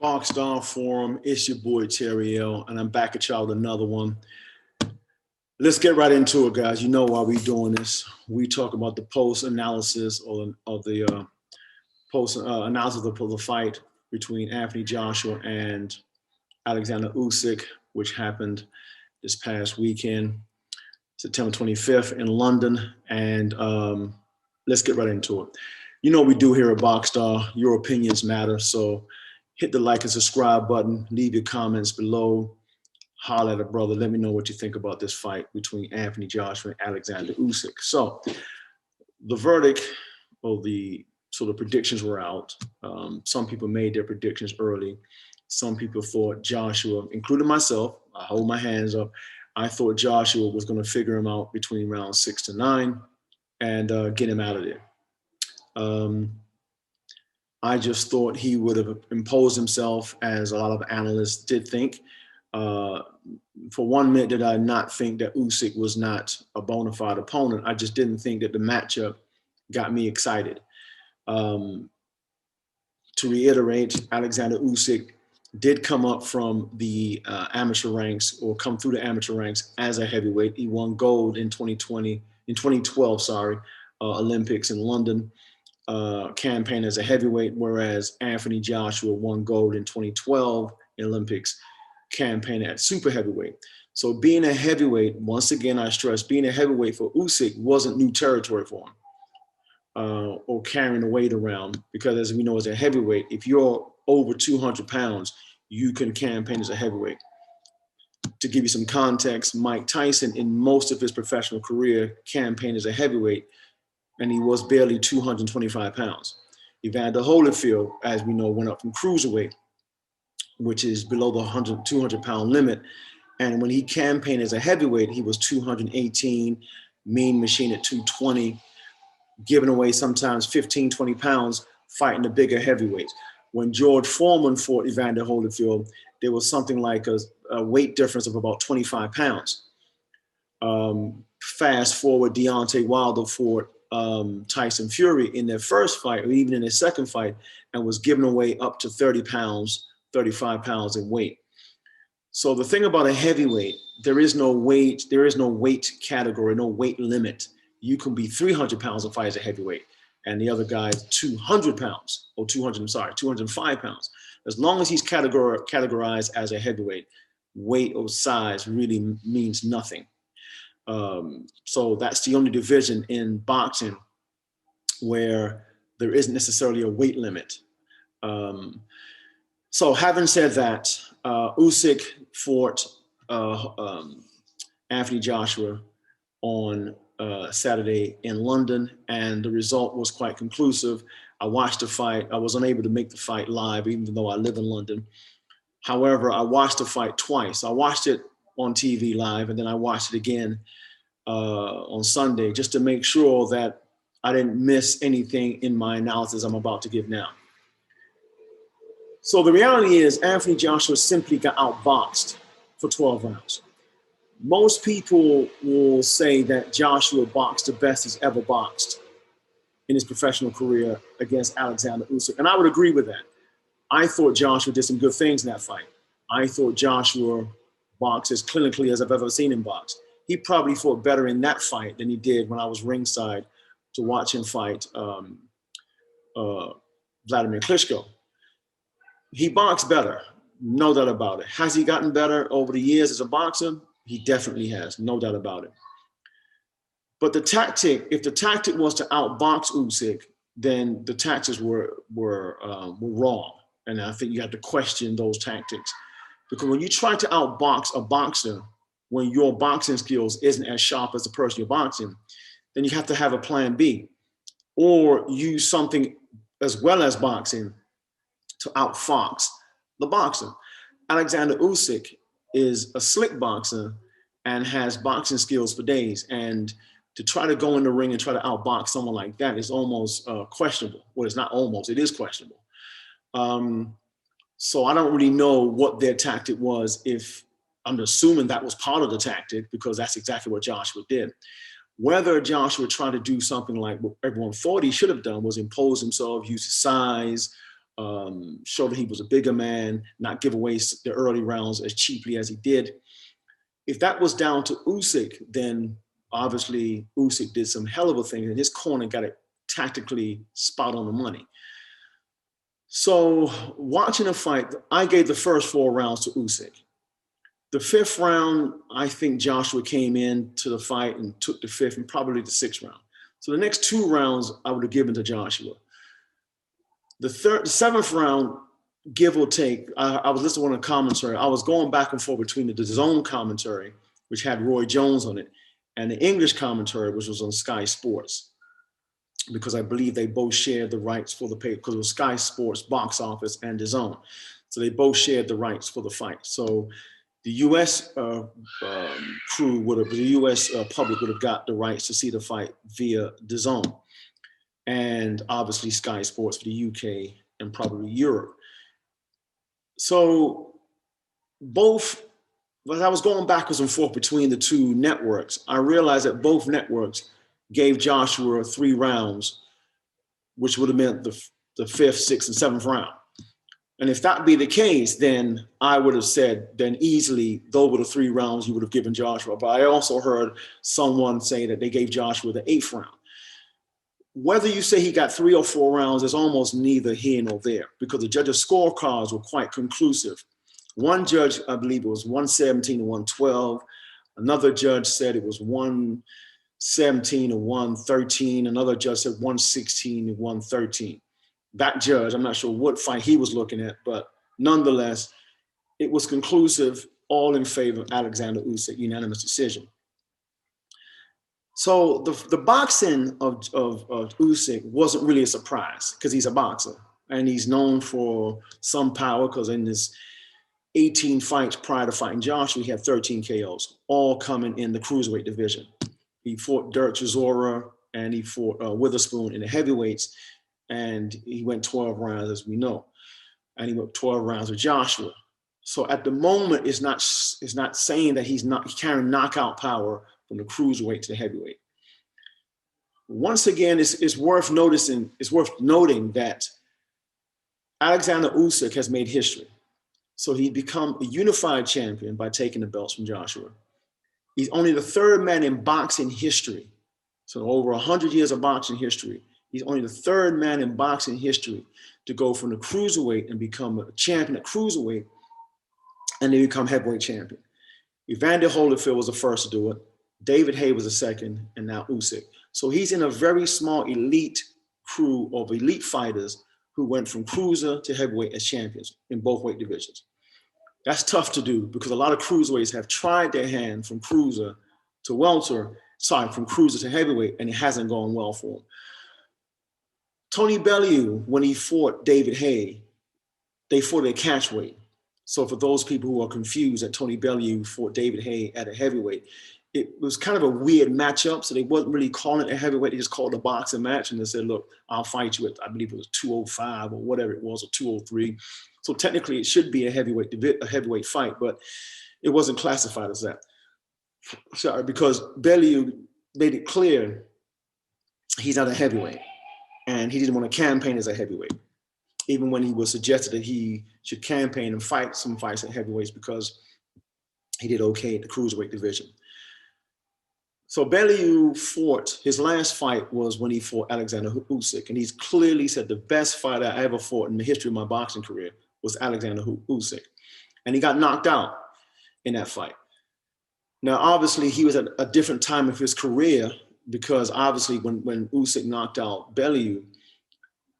Boxstar Forum, it's your boy Terry L, and I'm back at y'all with another one. Let's get right into it, guys. You know why we doing this. We talk about the post analysis of the post analysis of the fight between Anthony Joshua and Alexander Usyk, which happened this past weekend, September 25th in London. And let's get right into it. You know what we do here at Boxstar. Your opinions matter, so hit the like and subscribe button. Leave your comments below. Holler at a brother. Let me know what you think about this fight between Anthony Joshua and Alexander Usyk. So the verdict, or the predictions were out. Some people made their predictions early. Some people thought Joshua, including myself, I hold my hands up. I thought Joshua was going to figure him out between rounds 6 to 9 and get him out of there. I just thought he would have imposed himself, as a lot of analysts did think. For 1 minute did I not think that Usyk was not a bona fide opponent. I just didn't think that the matchup got me excited. To reiterate, Alexander Usyk did come up from the amateur ranks, or come through the amateur ranks as a heavyweight. He won gold in 2012, Olympics in London. Campaign as a heavyweight, whereas Anthony Joshua won gold in 2012 Olympics, campaign at super heavyweight. So being a heavyweight, once again, I stress, being a heavyweight for Usyk wasn't new territory for him, or carrying the weight around, because as we know, as a heavyweight, if you're over 200 pounds, you can campaign as a heavyweight. To give you some context, Mike Tyson, in most of his professional career, campaigned as a heavyweight, and he was barely 225 pounds. Evander Holyfield, as we know, went up from cruiserweight, which is below the 200-pound limit. And when he campaigned as a heavyweight, he was 218, mean machine at 220, giving away sometimes 15, 20 pounds, fighting the bigger heavyweights. When George Foreman fought Evander Holyfield, there was something like a weight difference of about 25 pounds. Fast forward, Deontay Wilder fought Tyson Fury in their first fight, or even in their second fight, and was given away up to 30 pounds, 35 pounds in weight. So the thing about a heavyweight, there is no weight category, no weight limit. You can be 300 pounds and fight as a heavyweight, and the other guy is 200 pounds, or 205 pounds. As long as he's categorized as a heavyweight, weight or size really means nothing. So that's the only division in boxing where there isn't necessarily a weight limit. So having said that, Usyk fought Anthony Joshua on Saturday in London, and the result was quite conclusive. I watched the fight. I was unable to make the fight live, even though I live in London. However, I watched the fight twice. I watched it on TV live, and then I watched it again on Sunday, just to make sure that I didn't miss anything in my analysis I'm about to give now. So the reality is, Anthony Joshua simply got outboxed for 12 rounds. Most people will say that Joshua boxed the best he's ever boxed in his professional career against Alexander Usyk, and I would agree with that. I thought Joshua did some good things in that fight. I thought Joshua boxed as clinically as I've ever seen him box. He probably fought better in that fight than he did when I was ringside to watch him fight Vladimir Klitschko. He boxed better, no doubt about it. Has he gotten better over the years as a boxer? He definitely has, no doubt about it. But if the tactic was to outbox Usyk, then the tactics were wrong. And I think you have to question those tactics. Because when you try to outbox a boxer, when your boxing skills isn't as sharp as the person you're boxing, then you have to have a plan B, or use something as well as boxing to outfox the boxer. Alexander Usyk is a slick boxer and has boxing skills for days. And to try to go in the ring and try to outbox someone like that is almost questionable. Well, it's not almost, it is questionable. So I don't really know what their tactic was. If I'm assuming that was part of the tactic, because that's exactly what Joshua did. Whether Joshua tried to do something like what everyone thought he should have done, was impose himself, use his size, show that he was a bigger man, not give away the early rounds as cheaply as he did. If that was down to Usyk, then obviously Usyk did some hell of a thing, and his corner got it tactically spot on the money. So watching a fight, I gave the first 4 rounds to Usyk. The 5th round, I think Joshua came into the fight and took the 5th and probably the 6th round. So the next 2 rounds, I would have given to Joshua. The 7th round, give or take, I was listening to one commentary. I was going back and forth between the zone commentary, which had Roy Jones on it, and the English commentary, which was on Sky Sports, because I believe they both shared the rights for the pay, because it was Sky Sports, Box Office, and the Zone. So they both shared the rights for the fight. So the U.S. Crew would have, the U.S. Public would have got the rights to see the fight via the Zone, and obviously Sky Sports for the UK and probably Europe. So both, as I was going backwards and forth between the 2 networks, I realized that both networks gave Joshua 3 rounds, which would have meant the 5th, 6th, and 7th round. And if that be the case, then I would have said, then easily, those were the 3 rounds you would have given Joshua. But I also heard someone say that they gave Joshua the 8th round. Whether you say he got 3 or 4 rounds is almost neither here nor there, because the judges' scorecards were quite conclusive. One judge, I believe it was 117 to 112. Another judge said it was 117 to 113. Another judge said 116 to 113. That judge, I'm not sure what fight he was looking at, but nonetheless, it was conclusive, all in favor of Alexander Usyk, unanimous decision. So the boxing of Usyk wasn't really a surprise, because he's a boxer and he's known for some power, because in his 18 fights prior to fighting Joshua, he had 13 KOs, all coming in the cruiserweight division. He fought Derek Chisora and he fought Witherspoon in the heavyweights, and he went 12 rounds, as we know, and he went 12 rounds with Joshua. So at the moment, it's not saying that he's carrying knockout power from the cruiserweight to the heavyweight. Once again, it's worth noting that Alexander Usyk has made history. So he's become a unified champion by taking the belts from Joshua. He's only the 3rd man in boxing history. So over 100 years of boxing history, he's only the 3rd man in boxing history to go from the cruiserweight and become a champion at cruiserweight, and then become heavyweight champion. Evander Holyfield was the first to do it. David Haye was the second, and now Usyk. So he's in a very small elite crew of elite fighters who went from cruiser to heavyweight as champions in both weight divisions. That's tough to do, because a lot of cruiserweights have tried their hand from cruiser to welter, from cruiser to heavyweight, and it hasn't gone well for them. Tony Bellew, when he fought David Haye, they fought at catchweight. So for those people who are confused that Tony Bellew fought David Haye at a heavyweight, it was kind of a weird matchup. So they wasn't really calling it a heavyweight. They just called it a boxing match. And they said, look, I'll fight you at, I believe it was 205 or whatever it was, or 203. So technically it should be a heavyweight fight, but it wasn't classified as that. Sorry, because Bellew made it clear he's not a heavyweight, and he didn't want to campaign as a heavyweight, even when he was suggested that he should campaign and fight some fights at heavyweights, because he did okay at the cruiserweight division. So Bellew fought, his last fight was when he fought Alexander Usyk, and he's clearly said the best fight I ever fought in the history of my boxing career was Alexander Usyk. And he got knocked out in that fight. Now, obviously, he was at a different time of his career, because obviously when Usyk knocked out Bellew,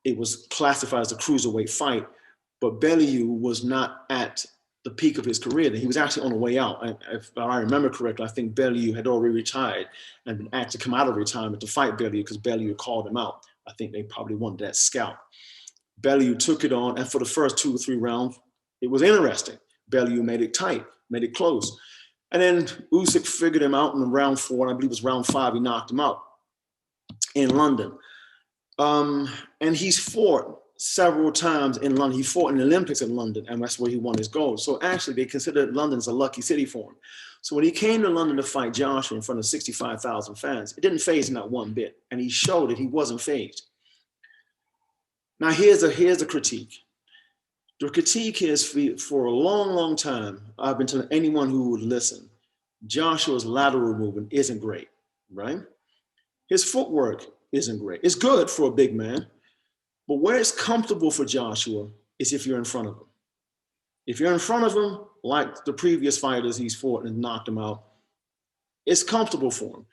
it was classified as a cruiserweight fight, but Bellew was not at the peak of his career. He was actually on the way out. If I remember correctly, I think Bellew had already retired and been asked to come out of retirement to fight Bellew, because Bellew called him out. I think they probably wanted that scalp. Bellew took it on, and for the first 2 or 3 rounds, it was interesting. Bellew made it tight, made it close. And then Usyk figured him out in round 4, and I believe it was round 5, he knocked him out in London. And he's fought several times in London. He fought in the Olympics in London, and that's where he won his gold. So actually, they considered London as a lucky city for him. So when he came to London to fight Joshua in front of 65,000 fans, it didn't faze him not one bit. And he showed that he wasn't fazed. Now, here's a critique. The critique is for a long, long time, I've been telling anyone who would listen, Joshua's lateral movement isn't great, right? His footwork isn't great. It's good for a big man, but where it's comfortable for Joshua is if you're in front of him. If you're in front of him, like the previous fighters he's fought and knocked him out, it's comfortable for him.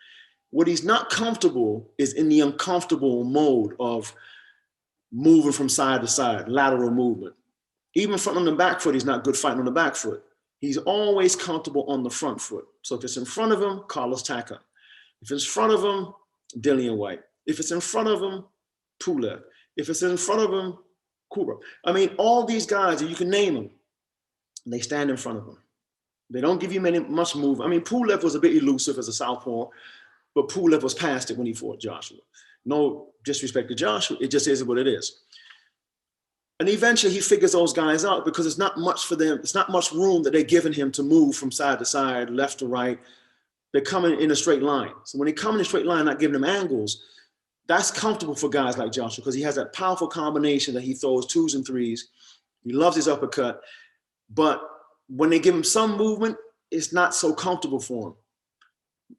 What he's not comfortable is in the uncomfortable mode of moving from side to side, lateral movement. Even front on the back foot, he's not good fighting on the back foot. He's always comfortable on the front foot. So if it's in front of him, Carlos Taka. If it's in front of him, Dillian White. If it's in front of him, Pulev. If it's in front of him, Kubra. I mean, all these guys, you can name them, they stand in front of him. They don't give you much move. I mean, Pulev was a bit elusive as a southpaw, but Pulev was past it when he fought Joshua. No disrespect to Joshua, it just is what it is. And eventually he figures those guys out because it's not much for them. It's not much room that they're giving him to move from side to side, left to right. They're coming in a straight line. So when they come in a straight line, not giving them angles, that's comfortable for guys like Joshua because he has that powerful combination that he throws 2s and 3s. He loves his uppercut. But when they give him some movement, it's not so comfortable for him.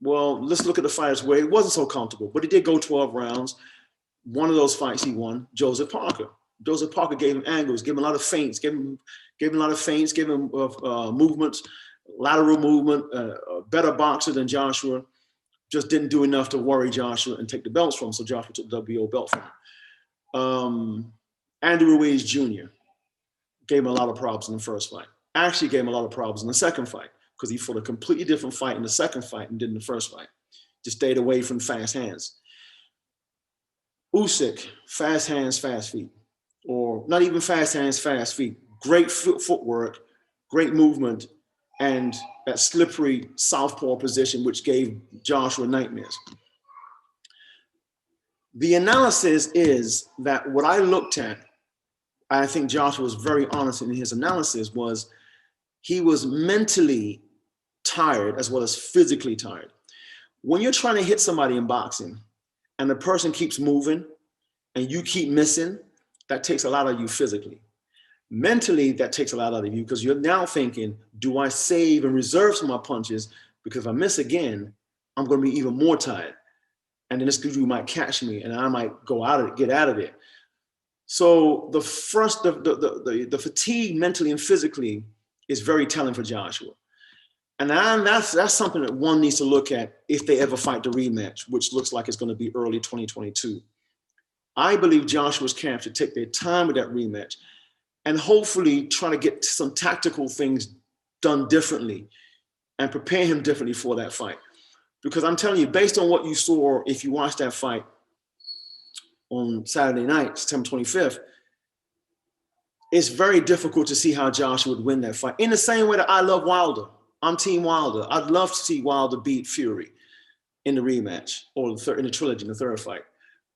Well, let's look at the fighters where it wasn't so comfortable, but he did go 12 rounds. One of those fights he won, Joseph Parker. Joseph Parker gave him angles, gave him a lot of feints, gave him a lot of feints, gave him movements, lateral movement, a better boxer than Joshua. Just didn't do enough to worry Joshua and take the belts from him. So Joshua took the WO belt from him. Andy Ruiz Jr. gave him a lot of problems in the first fight. Actually gave him a lot of problems in the second fight because he fought a completely different fight in the second fight and did in the first fight. Just stayed away from fast hands. Usyk, fast hands, fast feet. Or not even fast hands, fast feet. Great footwork, great movement, and that slippery southpaw position, which gave Joshua nightmares. The analysis is that what I looked at, I think Joshua was very honest in his analysis, was he was mentally tired as well as physically tired. When you're trying to hit somebody in boxing and the person keeps moving and you keep missing, that takes a lot of you physically. Mentally, that takes a lot out of you because you're now thinking, do I save and reserve some of my punches? Because if I miss again, I'm going to be even more tired. And then this dude might catch me and I might go out of it, get out of it. So the fatigue mentally and physically is very telling for Joshua. And that's something that one needs to look at if they ever fight the rematch, which looks like it's going to be early 2022. I believe Joshua's camp should take their time with that rematch and hopefully try to get some tactical things done differently and prepare him differently for that fight. Because I'm telling you, based on what you saw, if you watched that fight on Saturday night, September 25th, it's very difficult to see how Joshua would win that fight. In the same way that I love Wilder. I'm Team Wilder. I'd love to see Wilder beat Fury in the rematch or in the trilogy, in the third fight.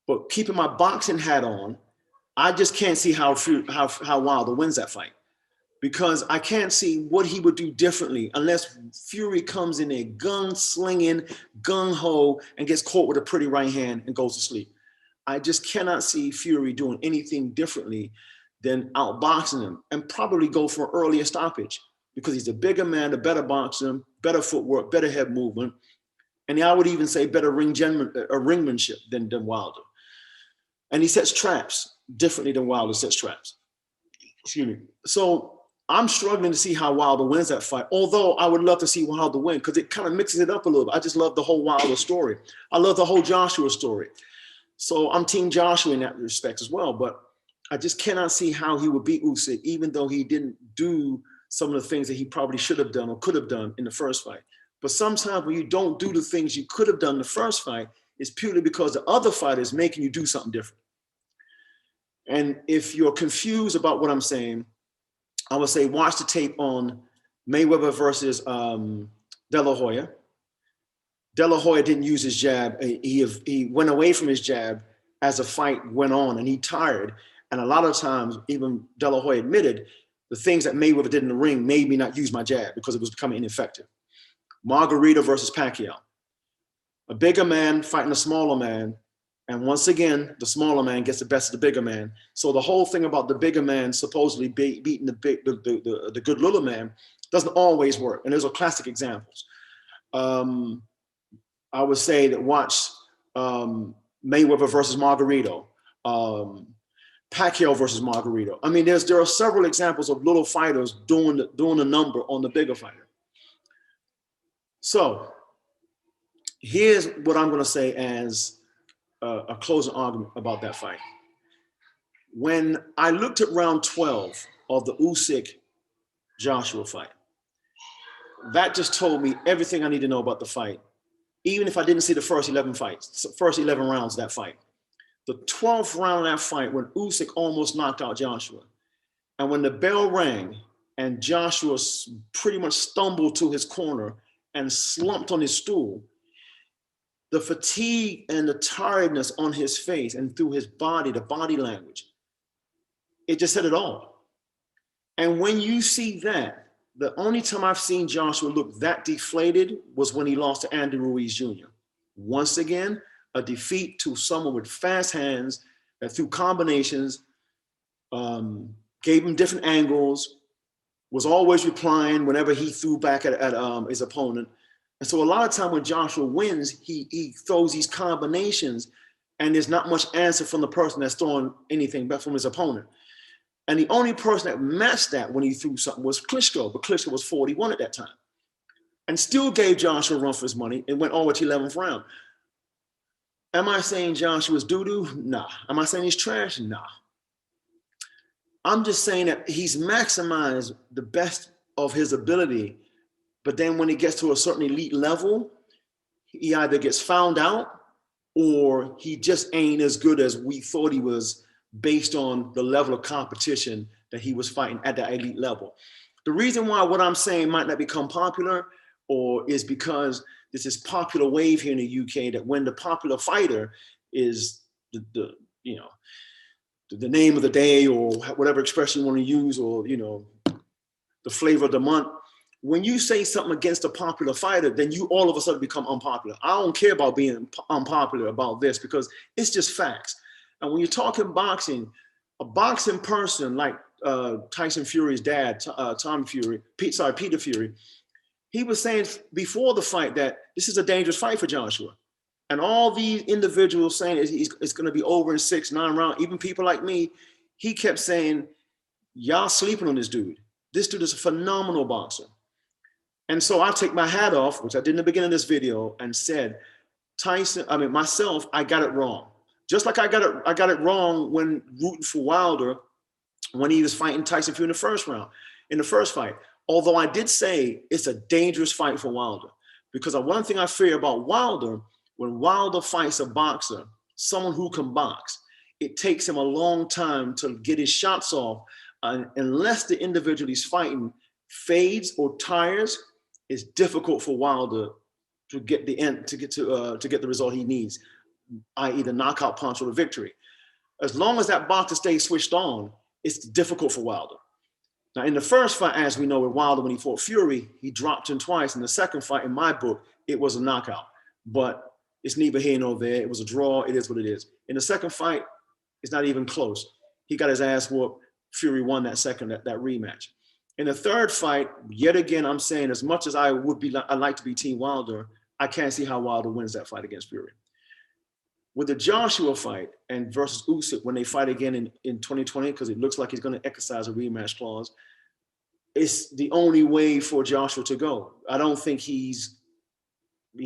But keeping my boxing hat on, I just can't see how Wilder wins that fight because I can't see what he would do differently unless Fury comes in there gun-slinging, gung-ho, and gets caught with a pretty right hand and goes to sleep. I just cannot see Fury doing anything differently than outboxing him and probably go for an earlier stoppage because he's a bigger man, a better boxer, better footwork, better head movement, and I would even say better ringmanship than Wilder. And he sets traps differently than Wilder sets traps. Excuse me. So I'm struggling to see how Wilder wins that fight, although I would love to see Wilder win because it kind of mixes it up a little bit. I just love the whole Wilder story. I love the whole Joshua story. So I'm Team Joshua in that respect as well, but I just cannot see how he would beat Usyk, even though he didn't do some of the things that he probably should have done or could have done in the first fight. But sometimes when you don't do the things you could have done in the first fight, it's purely because the other fighter is making you do something different. And if you're confused about what I'm saying, I would say watch the tape on Mayweather versus De La Hoya. De La Hoya didn't use his jab. He went away from his jab as the fight went on and he tired. And a lot of times, even De La Hoya admitted, the things that Mayweather did in the ring made me not use my jab because it was becoming ineffective. Margarita versus Pacquiao. A bigger man fighting a smaller man, And once again, the smaller man gets the best of the bigger man. So the whole thing about the bigger man supposedly beating the good little man doesn't always work. And those are classic examples. I would say that watch Mayweather versus Margarito, Pacquiao versus Margarito. I mean, there are several examples of little fighters doing the number on the bigger fighter. So here's what I'm going to say as a closing argument about that fight. When I looked at round 12 of the Usyk Joshua fight, that just told me everything I need to know about the fight, even if I didn't see the first 11 rounds of that fight. The 12th round of that fight, when Usyk almost knocked out Joshua, and when the bell rang and Joshua pretty much stumbled to his corner and slumped on his stool, the fatigue and the tiredness on his face and through his body, the body language, it just said it all. And when you see that, the only time I've seen Joshua look that deflated was when he lost to Andy Ruiz Jr. Once again, a defeat to someone with fast hands that through combinations gave him different angles, was always replying whenever he threw back at his opponent. And so a lot of time when Joshua wins, he throws these combinations and there's not much answer from the person that's throwing anything back from his opponent. And the only person that matched that when he threw something was Klitschko, but Klitschko was 41 at that time. And still gave Joshua a run for his money and went all the way to 11th round. Am I saying Joshua's doo-doo? Nah. Am I saying he's trash? Nah. I'm just saying that he's maximized the best of his ability, but then when he gets to a certain elite level, he either gets found out or he just ain't as good as we thought he was based on the level of competition that he was fighting at that elite level. The reason why what I'm saying might not become popular is because there's this popular wave here in the UK that when the popular fighter is the name of the day or whatever expression you want to use, or the flavor of the month, when you say something against a popular fighter, then you all of a sudden become unpopular. I don't care about being unpopular about this because it's just facts. And when you're talking boxing, a boxing person like Tyson Fury's dad, Peter Fury, he was saying before the fight that this is a dangerous fight for Joshua. And all these individuals saying it's going to be over in 6-9 rounds, even people like me, he kept saying, y'all sleeping on this dude. This dude is a phenomenal boxer. And so I take my hat off, which I did in the beginning of this video, and said, myself, I got it wrong. Just like I got it wrong when rooting for Wilder when he was fighting Tyson Fury in the first fight. Although I did say it's a dangerous fight for Wilder, because one thing I fear about Wilder, when Wilder fights a boxer, someone who can box, it takes him a long time to get his shots off. Unless the individual he's fighting fades or tires, it's difficult for Wilder to get the result he needs, i.e. the knockout punch or the victory. As long as that boxer stays switched on, it's difficult for Wilder. Now, in the first fight, as we know with Wilder, when he fought Fury, he dropped him twice. In the second fight, in my book, it was a knockout. But it's neither here nor there. It was a draw. It is what it is. In the second fight, it's not even close. He got his ass whooped. Fury won that rematch. In the third fight, yet again, I'm saying as much as I'd like to be Team Wilder, I can't see how Wilder wins that fight against Fury. With the Joshua fight and versus Usyk, when they fight again in 2020, because it looks like he's going to exercise a rematch clause, it's the only way for Joshua to go. I don't think he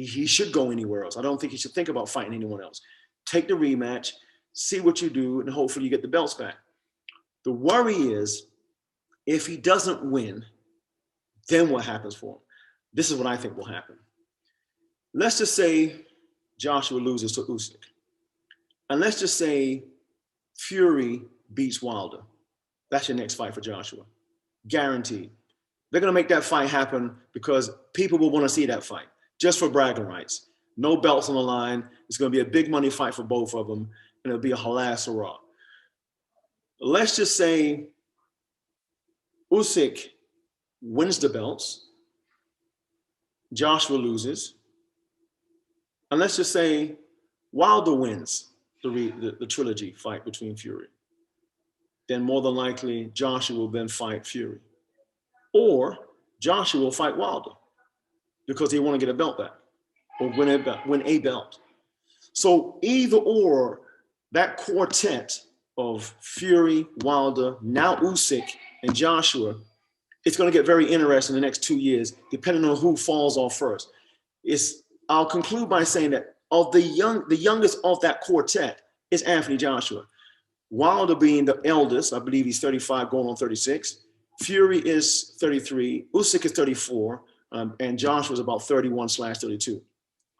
should go anywhere else. I don't think he should think about fighting anyone else. Take the rematch, see what you do, and hopefully you get the belts back. The worry is, if he doesn't win, then what happens for him? This is what I think will happen. Let's just say Joshua loses to Usyk. And let's just say Fury beats Wilder. That's your next fight for Joshua. Guaranteed. They're going to make that fight happen because people will want to see that fight just for bragging rights. No belts on the line. It's going to be a big money fight for both of them, and it'll be a halas hurrah. Let's just say Usyk wins the belts. Joshua loses. And let's just say Wilder wins the trilogy fight between Fury. Then more than likely, Joshua will then fight Fury. Or Joshua will fight Wilder because he want to get a belt back or win a belt. So either or, that quartet of Fury, Wilder, now Usyk, and Joshua, it's going to get very interesting in the next 2 years, depending on who falls off first. I'll conclude by saying that of the youngest of that quartet is Anthony Joshua. Wilder being the eldest, I believe he's 35 going on 36. Fury is 33, Usyk is 34, and Joshua's about 31/32.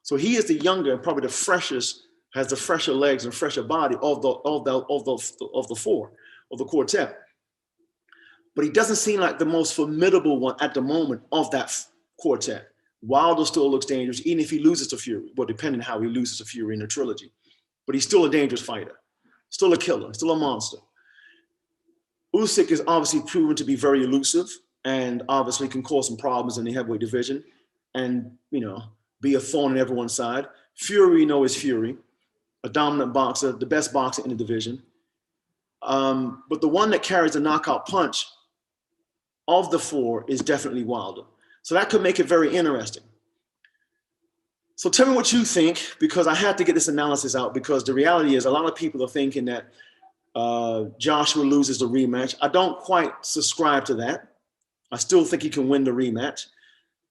So he is the younger and probably the freshest, has the fresher legs and fresher body of the four, of the quartet. But he doesn't seem like the most formidable one at the moment of that quartet. Wilder still looks dangerous, even if he loses to Fury. Well, depending on how he loses to Fury in the trilogy. But he's still a dangerous fighter, still a killer, still a monster. Usyk is obviously proven to be very elusive and obviously can cause some problems in the heavyweight division and, be a thorn in everyone's side. Fury, is Fury, a dominant boxer, the best boxer in the division. But the one that carries the knockout punch of the four is definitely Wilder. So that could make it very interesting. So tell me what you think, because I had to get this analysis out, because the reality is a lot of people are thinking that Joshua loses the rematch. I don't quite subscribe to that. I still think he can win the rematch.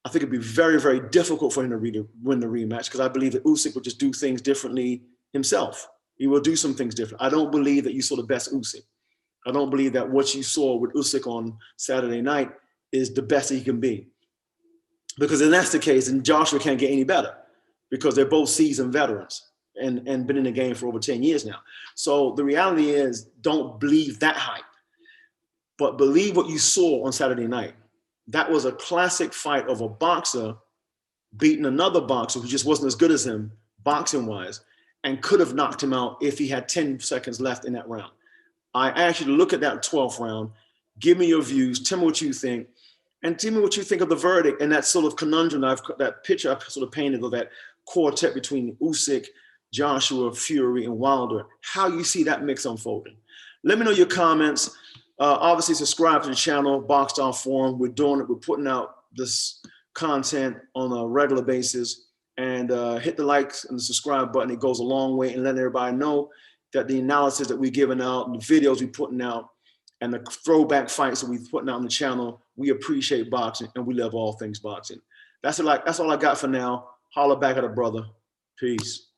I think it'd be very, very difficult for him to win the rematch, because I believe that Usyk would just do things differently himself. He will do some things different. I don't believe that you saw the best Usyk. I don't believe that what you saw with Usyk on Saturday night is the best he can be. Because if that's the case, then Joshua can't get any better, because they're both seasoned veterans and been in the game for over 10 years now. So the reality is, don't believe that hype, but believe what you saw on Saturday night. That was a classic fight of a boxer beating another boxer who just wasn't as good as him boxing-wise and could have knocked him out if he had 10 seconds left in that round. I asked you to look at that 12th round, give me your views, tell me what you think, and tell me what you think of the verdict and that sort of conundrum, that picture I've sort of painted of that quartet between Usyk, Joshua, Fury, and Wilder, how you see that mix unfolding. Let me know your comments. Obviously, subscribe to the channel, Boxed Off Forum. We're doing it. We're putting out this content on a regular basis. And hit the likes and the subscribe button. It goes a long way in letting everybody know that the analysis that we're giving out, and the videos we're putting out, and the throwback fights that we're putting out on the channel, we appreciate boxing and we love all things boxing. That's all I got for now. Holler back at a brother. Peace.